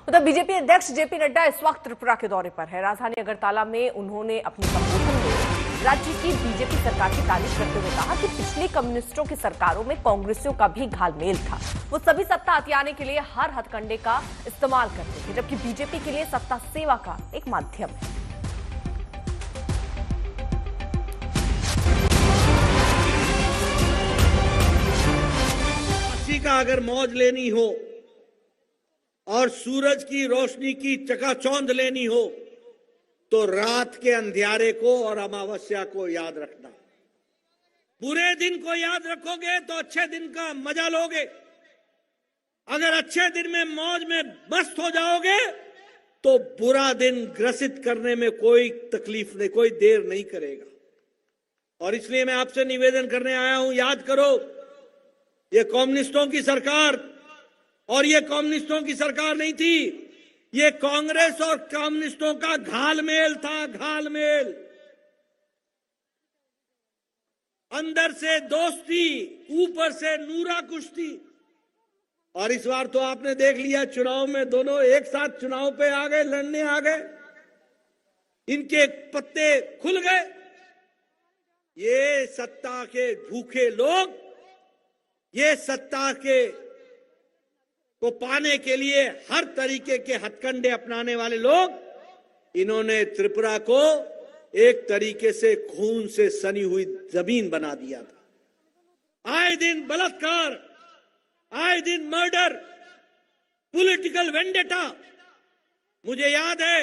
उधर बीजेपी अध्यक्ष जेपी नड्डा इस वक्त त्रिपुरा के दौरे पर है। राजधानी अगरतला में उन्होंने अपने संबोधन में राज्य की बीजेपी सरकार की तारीफ करते हुए कहा कि पिछली कम्युनिस्टों की सरकारों में कांग्रेसियों का भी घालमेल था। वो सभी सत्ता हथियाने के लिए हर हथकंडे का इस्तेमाल करते थे, जबकि बीजेपी के लिए सत्ता सेवा का एक माध्यम है। किसी का अगर मौज लेनी हो और सूरज की रोशनी की चकाचौंध लेनी हो तो रात के अंधियारे को और अमावस्या को याद रखना। बुरे दिन को याद रखोगे तो अच्छे दिन का मजा लोगे। अगर अच्छे दिन में मौज में मस्त हो जाओगे तो बुरा दिन ग्रसित करने में कोई तकलीफ नहीं, कोई देर नहीं करेगा। और इसलिए मैं आपसे निवेदन करने आया हूं, याद करो, ये कम्युनिस्टों की सरकार और ये कम्युनिस्टों की सरकार नहीं थी, ये कांग्रेस और कम्युनिस्टों का घालमेल था। घालमेल, अंदर से दोस्ती, ऊपर से नूरा कुश्ती। और इस बार तो आपने देख लिया, चुनाव में दोनों एक साथ चुनाव पे आ गए, लड़ने आ गए, इनके पत्ते खुल गए। ये सत्ता के भूखे लोग, ये सत्ता के को पाने के लिए हर तरीके के हथकंडे अपनाने वाले लोग, इन्होंने त्रिपुरा को एक तरीके से खून से सनी हुई जमीन बना दिया था। आए दिन बलात्कार, आए दिन मर्डर, पॉलिटिकल वेंडेटा। मुझे याद है,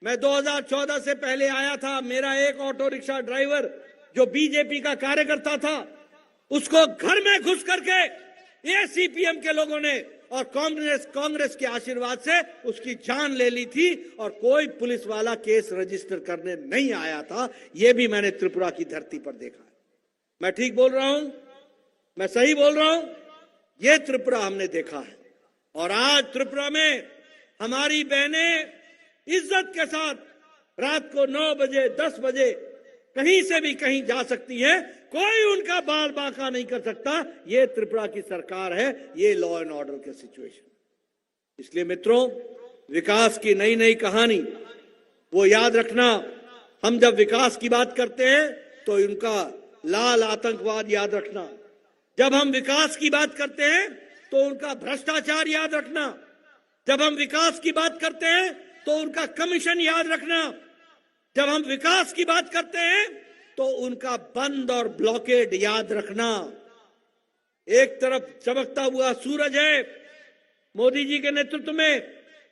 मैं 2014 से पहले आया था, मेरा एक ऑटो रिक्शा ड्राइवर जो बीजेपी का कार्यकर्ता था, उसको घर में घुस करके ये सीपीएम के लोगों ने और कांग्रेस के आशीर्वाद से उसकी जान ले ली थी और कोई पुलिस वाला केस रजिस्टर करने नहीं आया था। ये भी मैंने त्रिपुरा की धरती पर देखा है। मैं ठीक बोल रहा हूं? मैं सही बोल रहा हूं? ये त्रिपुरा हमने देखा है। और आज त्रिपुरा में हमारी बहनें इज्जत के साथ रात को 9 बजे 10 बजे कहीं से भी कहीं जा सकती है, कोई उनका बाल बांका नहीं कर सकता। ये त्रिपुरा की सरकार है, ये लॉ एंड ऑर्डर के सिचुएशन। इसलिए मित्रों, विकास की नई नई कहानी वो याद रखना। हम जब विकास की बात करते हैं तो उनका लाल आतंकवाद याद रखना। जब हम विकास की बात करते हैं तो उनका भ्रष्टाचार याद रखना। जब हम विकास की बात करते हैं तो उनका कमीशन याद रखना। जब हम विकास की बात करते हैं तो उनका बंद और ब्लॉकेड याद रखना। एक तरफ चमकता हुआ सूरज है मोदी जी के नेतृत्व में,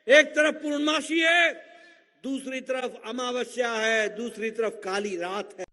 एक तरफ पूर्णमासी है, दूसरी तरफ अमावस्या है, दूसरी तरफ काली रात है।